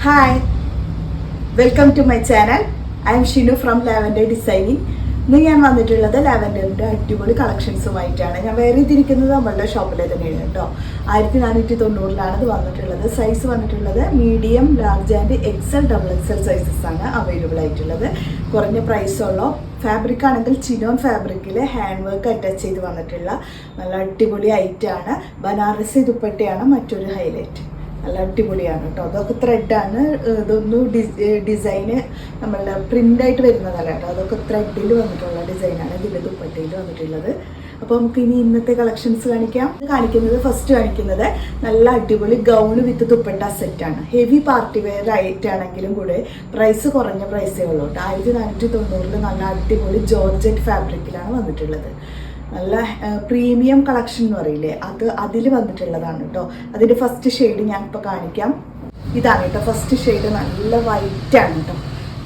Hi, welcome to my channel. I am Shinu from Lavender Designing. ഇന്ന് ഞാൻ വന്നിട്ടുള്ളത് ലാവൻഡറിൻ്റെ അടിപൊളി കളക്ഷൻസുമായിട്ടാണ്. ഞാൻ വേറെ തിരിക്കുന്നത് നമ്മളുടെ ഷോപ്പിലെ തന്നെയാണ് കേട്ടോ. 1490 ഇത് വന്നിട്ടുള്ളത്. സൈസ് വന്നിട്ടുള്ളത് medium, large and Excel, double XL sizes ആണ് അവൈലബിൾ ആയിട്ടുള്ളത്. കുറഞ്ഞ പ്രൈസുള്ള ഫാബ്രിക് ആണെങ്കിൽ ചിനോൺ ഫാബ്രിക്കിൽ ഹാൻഡ് വർക്ക് അറ്റാച്ച് ചെയ്ത് വന്നിട്ടുള്ള നല്ല അടിപൊളി ഐറ്റാണ്. ബനാറസി ദുപ്പട്ടയാണ് മറ്റൊരു ഹൈലൈറ്റ്. നല്ല അടിപൊളിയാണ് കേട്ടോ. അതൊക്കെ ത്രെഡാണ്. ഇതൊന്നും ഡിസൈന് നമ്മളുടെ പ്രിൻ്റായിട്ട് വരുന്നതല്ല കേട്ടോ. അതൊക്കെ ത്രെഡിൽ വന്നിട്ടുള്ള ഡിസൈനാണ് ഇതിൻ്റെ ദുപ്പട്ടയിൽ വന്നിട്ടുള്ളത്. അപ്പോൾ നമുക്ക് ഇനി ഇന്നത്തെ കളക്ഷൻസ് ഫസ്റ്റ് കാണിക്കുന്നത് നല്ല അടിപൊളി ഗൗണ് വിത്ത് ദുപ്പട്ട സെറ്റാണ്. ഹെവി പാർട്ടി വെയർ ആയിട്ടാണെങ്കിലും കൂടെ പ്രൈസ് കുറഞ്ഞ പ്രൈസേ ഉള്ളൂ കേട്ടോ. 1490 നല്ല അടിപൊളി ജോർജറ്റ് ഫാബ്രിക്കിലാണ് വന്നിട്ടുള്ളത്. നല്ല പ്രീമിയം കളക്ഷൻ എന്ന് പറയില്ലേ, അതിൽ വന്നിട്ടുള്ളതാണ് കേട്ടോ. അതിൻ്റെ ഫസ്റ്റ് ഷെയ്ഡ് ഞാൻ ഇപ്പോൾ കാണിക്കാം. ഇതാണ് കേട്ടോ ഫസ്റ്റ് ഷെയ്ഡ്. നല്ല വൈറ്റാണ് കേട്ടോ,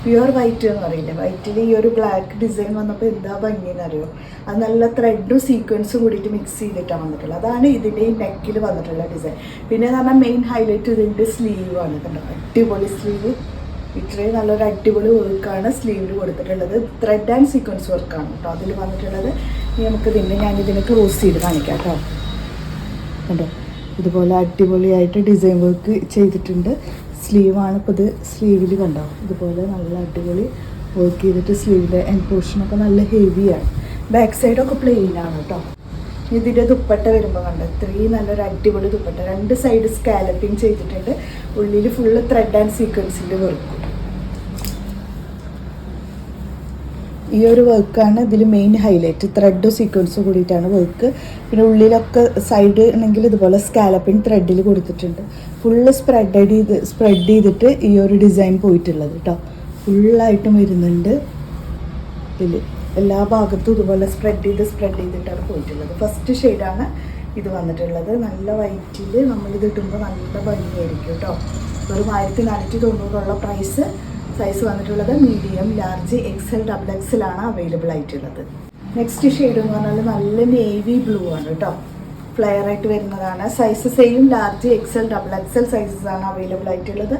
പ്യുവർ വൈറ്റ് എന്ന് പറയില്ലേ. വൈറ്റിൽ ഈ ഒരു ബ്ലാക്ക് ഡിസൈൻ വന്നപ്പോൾ എന്താ ഭംഗിയെന്ന് അറിയോ. അത് നല്ല ത്രെഡും സീക്വൻസും കൂടിയിട്ട് മിക്സ് ചെയ്തിട്ടാണ് വന്നിട്ടുള്ളത്. അതാണ് ഇതിൻ്റെ ഈ നെക്കിൽ വന്നിട്ടുള്ള ഡിസൈൻ. പിന്നെ എന്ന് പറഞ്ഞാൽ മെയിൻ ഹൈലൈറ്റ് ഇതിൻ്റെ സ്ലീവ് ആണ് കേട്ടോ. അടിപൊളി സ്ലീവ്. ഇത്രയും നല്ലൊരു അടിപൊളി വർക്കാണ് സ്ലീവിൽ കൊടുത്തിട്ടുള്ളത്. ത്രെഡ് ആൻഡ് സീക്വൻസ് വർക്കാണ് കേട്ടോ അതിൽ വന്നിട്ടുള്ളത്. നമുക്ക് ഞാനിതിനെ ക്ലോസ് ചെയ്ത് കാണിക്കാം കേട്ടോ. കണ്ടോ, ഇതുപോലെ അടിപൊളിയായിട്ട് ഡിസൈൻ വർക്ക് ചെയ്തിട്ടുണ്ട്. സ്ലീവാണ് ഇപ്പോൾ ഇത്. സ്ലീവിൽ കണ്ടോ ഇതുപോലെ നല്ല അടിപൊളി വർക്ക് ചെയ്തിട്ട് സ്ലീവിൻ്റെ എൻഡ് പോർഷനൊക്കെ നല്ല ഹെവിയാണ്. ബാക്ക് സൈഡൊക്കെ പ്ലെയിനാണ് കേട്ടോ. ഇതിൻ്റെ ദുപ്പട്ട വരുമ്പോൾ കണ്ടോ ഇത്രയും നല്ലൊരു അടിപൊളി ദുപ്പട്ട. 2 സൈഡ് സ്കാലപ്പിങ് ചെയ്തിട്ടുണ്ട്. ഉള്ളിൽ ഫുള്ള് ത്രെഡ് ആൻഡ് സീക്വൻസിൻ്റെ വർക്കും. ഈ ഒരു വർക്കാണ് ഇതിൽ മെയിൻ ഹൈലൈറ്റ്. ത്രെഡും സീക്വൻസും കൂടിയിട്ടാണ് വർക്ക്. പിന്നെ ഉള്ളിലൊക്കെ സൈഡ് ആണെങ്കിൽ ഇതുപോലെ സ്കാലപ്പിങ് ത്രെഡിൽ കൊടുത്തിട്ടുണ്ട്. ഫുള്ള് സ്പ്രെഡ് ചെയ്തിട്ട് ഈ ഒരു ഡിസൈൻ പോയിട്ടുള്ളത് കേട്ടോ. ഫുള്ളായിട്ടും വരുന്നുണ്ട്. ഇതിൽ എല്ലാ ഭാഗത്തും ഇതുപോലെ സ്പ്രെഡ് ചെയ്തിട്ടാണ് പോയിട്ടുള്ളത്. ഫസ്റ്റ് ഷെയ്ഡാണ് ഇത് വന്നിട്ടുള്ളത്. നല്ല വൈറ്റിൽ നമ്മളിത് ഇടുമ്പോൾ നല്ല ഭംഗിയായിരിക്കും കേട്ടോ. വെറും 1490 പ്രൈസ്. സൈസ് വന്നിട്ടുള്ളത് medium, large, XL, double XL ആണ് അവൈലബിൾ ആയിട്ടുള്ളത്. നെക്സ്റ്റ് ഷെയ്ഡ് എന്ന് പറഞ്ഞാൽ നല്ല നേവി ബ്ലൂ ആണ് കേട്ടോ. ഫ്ലെയർ ആയിട്ട് വരുന്നതാണ്. Size same large, XL, double XL sizes ആണ് അവൈലബിൾ ആയിട്ടുള്ളത്.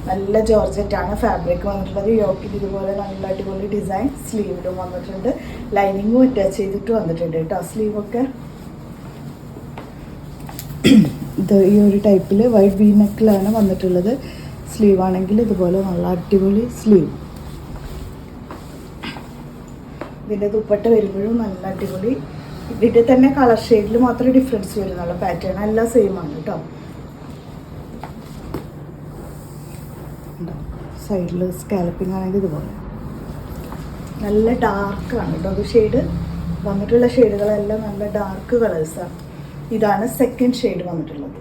നല്ല ജോർജറ്റ് ആണ് ഫാബ്രിക് വന്നിട്ടുള്ളത്. യോക്കിൽ ഇതുപോലെ നല്ല അടിപൊളി ഡിസൈൻ സ്ലീവിലും വന്നിട്ടുണ്ട്. ലൈനിങ്ങും അറ്റാച്ച് ചെയ്തിട്ട് വന്നിട്ടുണ്ട് കേട്ടോ. സ്ലീവൊക്കെ ഇത് ഈ ഒരു ടൈപ്പിൽ വൈറ്റ് വി നെക്കിലാണ് വന്നിട്ടുള്ളത്. സ്ലീവ് ആണെങ്കിൽ ഇതുപോലെ നല്ല അടിപൊളി സ്ലീവ്. ഇതിൻ്റെ ദുപ്പട്ട വരുമ്പോഴും നല്ല അടിപൊളി. ഇതിൻ്റെ തന്നെ കളർ ഷെയ്ഡിൽ മാത്രമേ ഡിഫറൻസ് വരുന്നുള്ളൂ. പാറ്റേൺ എല്ലാം സെയിം ആണ് കേട്ടോ. സൈഡിൽ സ്കാലപ്പിംഗ് ആണെങ്കിൽ ഇതുപോലെ നല്ല ഡാർക്കാണ് കേട്ടോ. അത് ഷെയ്ഡ് വന്നിട്ടുള്ള ഷെയ്ഡുകളെല്ലാം നല്ല ഡാർക്ക് കളേഴ്സാണ്. ഇതാണ് സെക്കൻഡ് ഷെയ്ഡ് വന്നിട്ടുള്ളത്.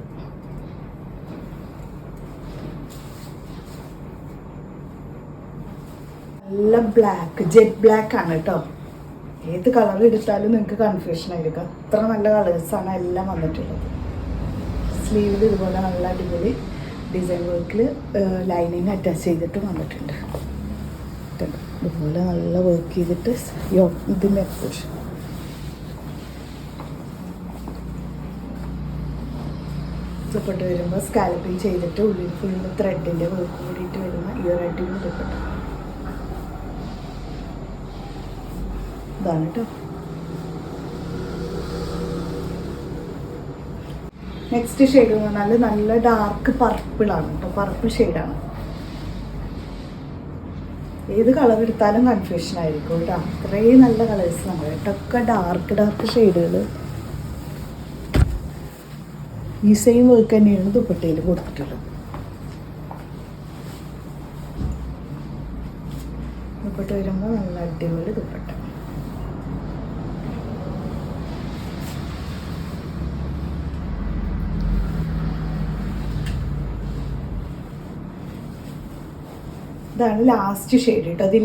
നല്ല ബ്ലാക്ക്, ജെറ്റ് ബ്ലാക്ക് ആണ് കേട്ടോ. ഏത് കളർ എടുത്താലും നിങ്ങൾക്ക് കൺഫ്യൂഷൻ ആയിരിക്കും. അത്ര നല്ല കളേഴ്സാണ് എല്ലാം വന്നിട്ടുള്ളത്. സ്ലീവിൽ ഇതുപോലെ നല്ല അടിപൊളി ഡിസൈൻ വർക്കിൽ ലൈനിങ് അറ്റാച്ച് ചെയ്തിട്ട് വന്നിട്ടുണ്ട്. ഇതുപോലെ നല്ല വർക്ക് ചെയ്തിട്ട് ഇതിൻ്റെ പോർഷൻ ദുപ്പട്ട വരുമ്പോൾ സ്കാലപ്പിങ് ചെയ്തിട്ട് ഉള്ളിൽ ഫുള്ള് ത്രെഡിൻ്റെ വർക്ക് കൂടിയിട്ട് വരുന്ന ഈ ഒരു അടിപൊളി ദുപ്പട്ട ഇതാണ് കേട്ടോ. നെക്സ്റ്റ് ഷെയ്ഡ് എന്ന് പറഞ്ഞാൽ നല്ല ഡാർക്ക് പർപ്പിളാണ് കേട്ടോ. പർപ്പിൾ ഷെയ്ഡാണ്. ഏത് കളർ എടുത്താലും കൺഫ്യൂഷൻ ആയിരിക്കും കേട്ടോ. അത്രയും നല്ല കളേഴ്സ് ആണ് കേട്ടൊക്കെ. ഡാർക്ക് ഷെയ്ഡുകൾ. ഈ സെയിം വർക്ക് തന്നെയാണ് ദുപ്പട്ടയിൽ കൊടുത്തിട്ടുള്ളത്. ദുപ്പട്ട വരുമ്പോൾ നല്ല അടിപൊളി ദുപ്പട്ട. ഇതാണ് ലാസ്റ്റ് ഷെയ്ഡ് കേട്ടോ. അതിൽ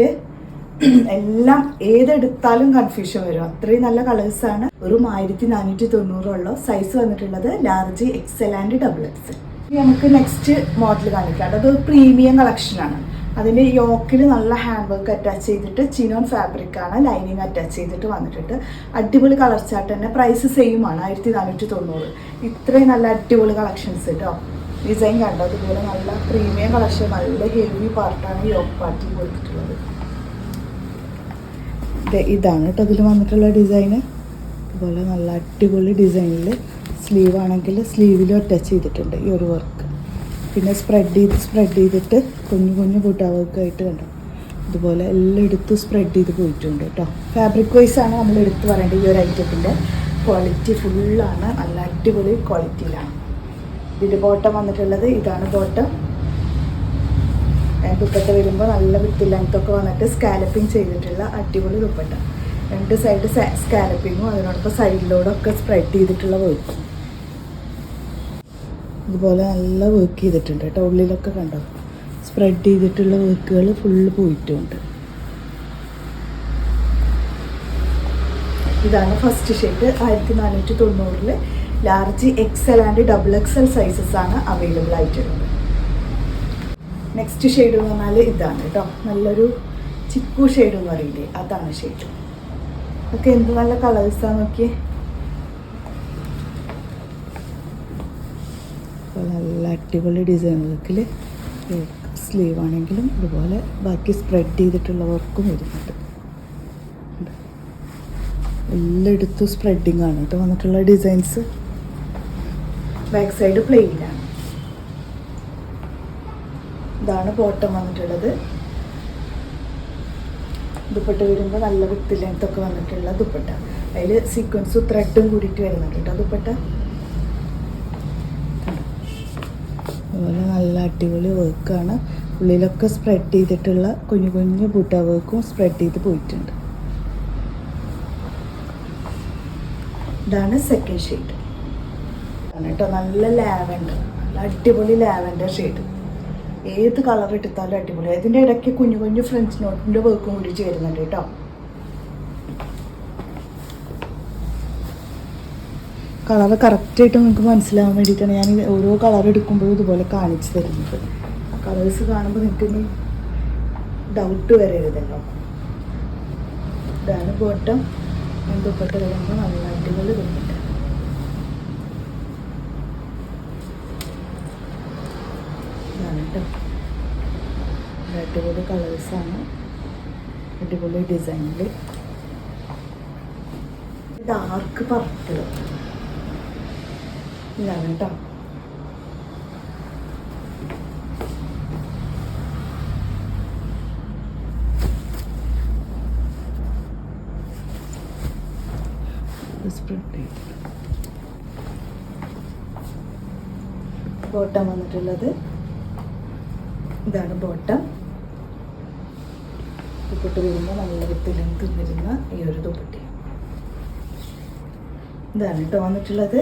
എല്ലാം ഏതെടുത്താലും കൺഫ്യൂഷൻ വരും. അത്രയും നല്ല കളേഴ്സാണ്. ഒരു 1490 സൈസ് വന്നിട്ടുള്ളത് large, Excel and double XL. നമുക്ക് നെക്സ്റ്റ് മോഡൽ കാണിക്കാം. അത് പ്രീമിയം കളക്ഷനാണ്. അതിൻ്റെ യോക്കിൽ നല്ല ഹാൻഡ് വർക്ക് അറ്റാച്ച് ചെയ്തിട്ട് ചിനോൺ ഫാബ്രിക്കാണ്. ലൈനിങ് അറ്റാച്ച് ചെയ്തിട്ട് വന്നിട്ടുണ്ട്. അടിപൊളി കളർ ചാർട്ട് തന്നെ. പ്രൈസ് സെയിം ആണ് 1490. ഇത്രയും നല്ല അടിപൊളി കളക്ഷൻസ് കേട്ടോ. ഡിസൈൻ കണ്ടോ? അതുപോലെ നല്ല പ്രീമിയം കളക്ഷൻ, നല്ല ഹെവി പാർട്ടാണ് യോക്ക് പാർട്ടിൽ കൊടുത്തിട്ടുള്ളത്. ഇതാണ് കേട്ടോ അതിൽ വന്നിട്ടുള്ള ഡിസൈന്. അതുപോലെ നല്ല അടിപൊളി ഡിസൈനിൽ സ്ലീവ് ആണെങ്കിൽ സ്ലീവിലും അറ്റാച്ച് ചെയ്തിട്ടുണ്ട് ഈ ഒരു വർക്ക്. പിന്നെ സ്പ്രെഡ് ചെയ്തിട്ട് കുഞ്ഞു കുഞ്ഞു കൂട്ടാവർക്കായിട്ട് കണ്ടോ. അതുപോലെ എല്ലായിടത്തും സ്പ്രെഡ് ചെയ്ത് പോയിട്ടുണ്ട് കേട്ടോ. ഫാബ്രിക് വൈസാണ് നമ്മൾ എടുത്ത് പറയേണ്ടത്. ഈ ഒരു ഐറ്റത്തിൻ്റെ ക്വാളിറ്റി ഫുള്ളാണ്, നല്ല അടിപൊളി ക്വാളിറ്റിയിലാണ്. ഇതിൻ്റെ ബോട്ടം വന്നിട്ടുള്ളത് ഇതാണ് ബോട്ടം. ദുപ്പട്ട വരുമ്പോൾ നല്ല വിത്ത് ലെങ്ത്തൊക്കെ വന്നിട്ട് സ്കാലപ്പിങ് ചെയ്തിട്ടുള്ള അടിപൊളി ദുപ്പട്ട. 2 സൈഡ് സ്കാലപ്പിങ്ങും അതിനോടൊപ്പം സൈഡിലൂടെയൊക്കെ സ്പ്രെഡ് ചെയ്തിട്ടുള്ള വർക്ക്. ഇതുപോലെ നല്ല വർക്ക് ചെയ്തിട്ടുണ്ട് കേട്ടോ. ഉള്ളിലൊക്കെ കണ്ടോ സ്പ്രെഡ് ചെയ്തിട്ടുള്ള വർക്കുകൾ ഫുള്ള് പോയിട്ടുണ്ട്. ഇതാണ് first shade. 1490 large XL and XXL sizes ആണ് അവൈലബിൾ ആയിട്ടുള്ളത്. നെക്സ്റ്റ് ഷെയ്ഡ് എന്ന് പറഞ്ഞാൽ ഇതാണ് കേട്ടോ. നല്ലൊരു ചിക്കു ഷെയ്ഡ് എന്ന് പറയില്ലേ, അതാണ് ഷെയ്ഡ്. ഒക്കെ എന്ത് നല്ല കളേഴ്സാണ് നോക്കിയേ. നല്ല അടിപൊളി ഡിസൈൻ വർക്കിൽ സ്ലീവ് ആണെങ്കിലും അതുപോലെ ബാക്കി സ്പ്രെഡ് ചെയ്തിട്ടുള്ള വർക്കും വരുന്നുണ്ട്. എല്ലായിടത്തും സ്പ്രെഡിങ് ആണ് കേട്ടോ വന്നിട്ടുള്ള ഡിസൈൻസ്. Back side പ്ലെയിനാണ്. ഇതാണ് ബോട്ടം വന്നിട്ടുള്ളത്. ദുപ്പട്ട വരുമ്പോൾ നല്ല വിത്ത് ലെങ്ത്തൊക്കെ വന്നിട്ടുള്ള ദുപ്പട്ട. അതിൽ സീക്വൻസും ത്രെഡും കൂടിയിട്ട് വരുന്നുണ്ട് കേട്ടോ ദുപ്പട്ട. അതുപോലെ നല്ല അടിപൊളി വർക്കാണ്. ഉള്ളിലൊക്കെ സ്പ്രെഡ് ചെയ്തിട്ടുള്ള കുഞ്ഞു കുഞ്ഞു ബൂട്ട വർക്കും സ്പ്രെഡ് ചെയ്ത് പോയിട്ടുണ്ട്. ഇതാണ് സെക്കൻഡ് ഷെയ്ഡ് ആണ് കേട്ടോ. നല്ല ലാവൻഡർ, നല്ല അടിപൊളി ലാവൻഡർ ഷെയ്ഡ്. ഏത് കളർ എടുത്താലും അടിപൊളിയാണ്. ഇതിൻ്റെ ഇടയ്ക്ക് കുഞ്ഞു കുഞ്ഞു ഫ്രഞ്ച് നോട്ടിൻ്റെ വർക്കും കൂടി ചേരുന്നുണ്ട് കേട്ടോ. കളർ കറക്റ്റായിട്ട് നിങ്ങൾക്ക് മനസ്സിലാവാൻ വേണ്ടിയിട്ടാണ് ഞാൻ ഓരോ കളർ എടുക്കുമ്പോഴും ഇതുപോലെ കാണിച്ചു തരുന്നത്. കളേഴ്സ് കാണുമ്പോൾ നിങ്ങൾക്ക് ഡൗട്ട് വരരുതല്ലോ. ഇതാണ് ബോട്ടം. ദുപ്പട്ട വരുമ്പോൾ നല്ല അടിപൊളി ദുപ്പട്ട. ഇതാണ് കേട്ടോ. അടിപൊളി കളേഴ്സാണ്, അടിപൊളി ഡിസൈനിൽ. ഡാർക്ക് പർപ്പിൾ ഇതാണ് കേട്ടോ. ബോട്ടം വന്നിട്ടുള്ളത് ഇതാണ് ബോട്ടം. ദുപ്പട്ട വരുമ്പോൾ നല്ല വിത്ത് ലെങ്ത് വരുന്ന ഈ ഒരു ദുപ്പട്ട. ഇതാണ് കേട്ടോ വന്നിട്ടുള്ളത്.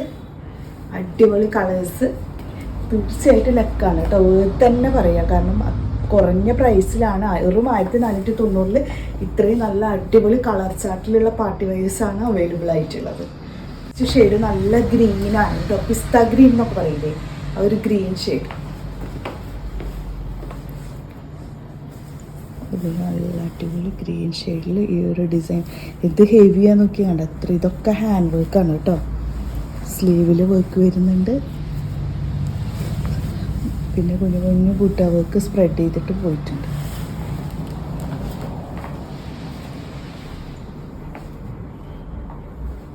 അടിപൊളി കളേഴ്സ്. തീർച്ചയായിട്ടും ലക്കാണ് കേട്ടോ. തന്നെ പറയാം, കാരണം കുറഞ്ഞ പ്രൈസിലാണ്. 1490 ഇത്രയും നല്ല അടിപൊളി കളർ ചാർട്ടിലുള്ള പാർട്ടി വെയേഴ്സാണ് അവൈലബിൾ ആയിട്ടുള്ളത്. ഷെയ്ഡ് നല്ല ഗ്രീനാണ് കേട്ടോ. പിസ്ത ഗ്രീൻ എന്നൊക്കെ പറയില്ലേ, ആ ഒരു ഗ്രീൻ ഷെയ്ഡ്. ഇത് നല്ല അടിപൊളി ഗ്രീൻ ഷെയ്ഡിൽ ഈ ഒരു ഡിസൈൻ. ഇത് ഹെവിയാന്ന് നോക്കി കണ്ട അത്ര. ഇതൊക്കെ ഹാൻഡ് വർക്കാണ് കേട്ടോ. സ്ലീവിൽ വർക്ക് വരുന്നുണ്ട്. പിന്നെ കുഞ്ഞു കുഞ്ഞു ബൂട്ട വർക്ക് സ്പ്രെഡ് ചെയ്തിട്ട് പോയിട്ടുണ്ട്.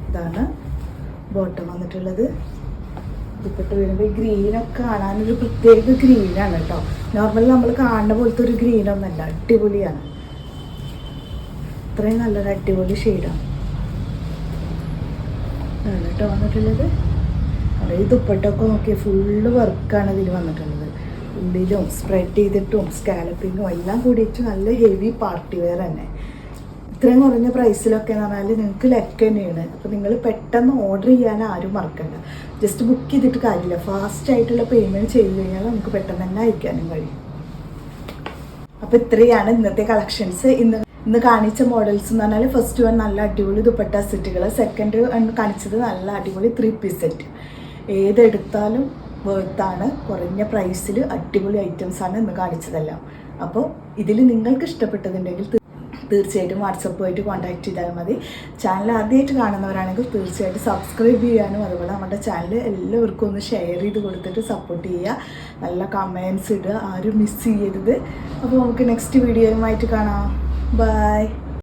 ഇതാണ് ബോട്ടം വന്നിട്ടുള്ളത്. ദുപ്പട്ട വരുമ്പോൾ ഈ ഗ്രീനൊക്കെ കാണാനൊരു പ്രത്യേക ഗ്രീനാണ് കേട്ടോ. നോർമലി നമ്മൾ കാണുന്ന പോലത്തെ ഒരു ഗ്രീനൊന്നല്ല, അടിപൊളിയാണ്. അത്രയും നല്ലൊരു അടിപൊളി ഷെയ്ഡാണ് കേട്ടോ വന്നിട്ടുള്ളത്. ഈ ദുപ്പട്ടൊക്കെ നോക്കിയാൽ ഫുള്ള് വർക്കാണ് ഇതിൽ വന്നിട്ടുള്ളത്. ഉള്ളിലും സ്പ്രെഡ് ചെയ്തിട്ടും സ്കാലപ്പിങ്ങും എല്ലാം കൂടിയിട്ട് നല്ല ഹെവി പാർട്ടി വെയർ തന്നെ. ഇത്രയും കുറഞ്ഞ പ്രൈസിലൊക്കെ എന്ന് പറഞ്ഞാൽ നിങ്ങൾക്ക് ലക്ക് തന്നെയാണ്. അപ്പോൾ നിങ്ങൾ പെട്ടെന്ന് ഓർഡർ ചെയ്യാൻ ആരും മറക്കണ്ട. ജസ്റ്റ് ബുക്ക് ചെയ്തിട്ട് കാര്യമില്ല. ഫാസ്റ്റ് ആയിട്ടുള്ള പേയ്മെൻറ്റ് ചെയ്ത് കഴിഞ്ഞാൽ നമുക്ക് പെട്ടെന്ന് തന്നെ അയക്കാനും കഴിയും. അപ്പോൾ ഇത്രയാണ് ഇന്നത്തെ കളക്ഷൻസ്. ഇന്ന് കാണിച്ച മോഡൽസ് എന്ന് പറഞ്ഞാൽ ഫസ്റ്റ് വൺ നല്ല അടിപൊളി ദുപ്പട്ട സെറ്റുകൾ, സെക്കൻഡ് കാണിച്ചത് നല്ല അടിപൊളി 3 പീസ് സെറ്റ്. ഏതെടുത്താലും വേർത്താണ്. കുറഞ്ഞ പ്രൈസിൽ അടിപൊളി ഐറ്റംസാണ് ഇന്ന് കാണിച്ചതെല്ലാം. അപ്പോൾ ഇതിൽ നിങ്ങൾക്ക് ഇഷ്ടപ്പെട്ടതുണ്ടെങ്കിൽ തീർച്ചയായിട്ടും വാട്സപ്പുമായിട്ട് കോൺടാക്ട് ചെയ്താൽ മതി. ചാനൽ ആദ്യമായിട്ട് കാണുന്നവരാണെങ്കിൽ തീർച്ചയായിട്ടും സബ്സ്ക്രൈബ് ചെയ്യാനും അതുപോലെ നമ്മുടെ ചാനൽ എല്ലാവർക്കും ഒന്ന് ഷെയർ ചെയ്ത് കൊടുത്തിട്ട് സപ്പോർട്ട് ചെയ്യുക. നല്ല കമൻസ് ഇടുക, ആരും മിസ് ചെയ്യരുത്. അപ്പോൾ നമുക്ക് നെക്സ്റ്റ് വീഡിയോയുമായിട്ട് കാണാം. ബൈ.